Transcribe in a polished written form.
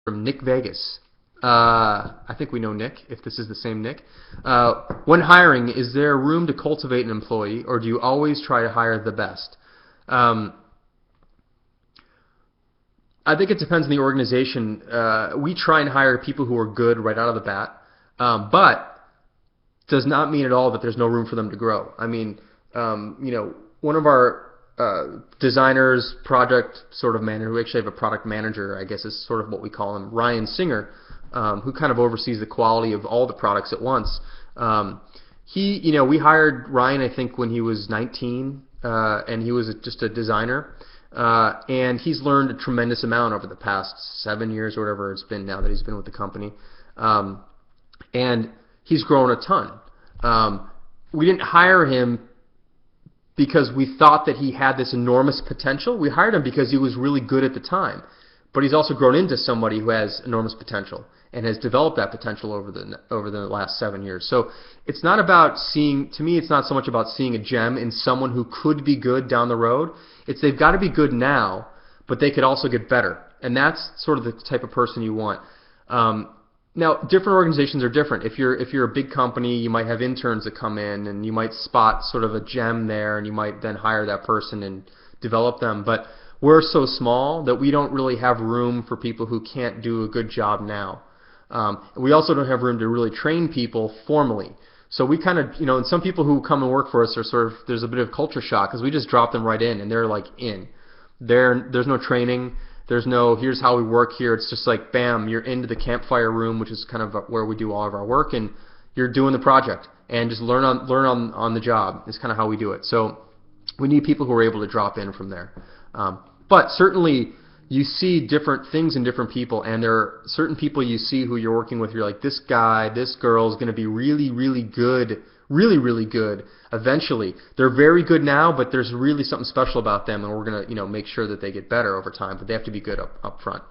from Nick Vegas. I think we know Nick, if this is the same Nick. When hiring, is there room to cultivate an employee, or do you always try to hire the best? I think it depends on the organization. We try and hire people who are good right out of the bat, but does not mean at all that there's no room for them to grow. I mean, one of our designers, project sort of manager, we actually have a product manager, I guess is sort of what we call him, Ryan Singer, who kind of oversees the quality of all the products at once. We hired Ryan, I think, when he was 19, and he was just a designer. And he's learned a tremendous amount over the past 7 years or whatever it's been now that he's been with the company. And he's grown a ton. We didn't hire him because we thought that he had this enormous potential. We hired him because he was really good at the time. But he's also grown into somebody who has enormous potential and has developed that potential over the last 7 years. So it's not about seeing, to me, it's not so much about seeing a gem in someone who could be good down the road. It's they've got to be good now, but they could also get better. And that's sort of the type of person you want. Now, different organizations are different. If you're a big company, you might have interns that come in, and you might spot sort of a gem there, and you might then hire that person and develop them. But we're so small that we don't really have room for people who can't do a good job now. We also don't have room to really train people formally. So we kind of, and some people who come and work for us are sort of, there's a bit of culture shock because we just drop them right in, and they're like in. There's no training. There's no, here's how we work here. It's just like, bam, you're into the campfire room, which is kind of where we do all of our work, and you're doing the project. And just learn on the job is kind of how we do it. So we need people who are able to drop in from there. But certainly you see different things in different people, and there are certain people you see who you're working with, you're like, this guy, this girl is going to be really, really good, really, really good eventually. They're very good now, but there's really something special about them, and we're going to make sure that they get better over time, but they have to be good up front.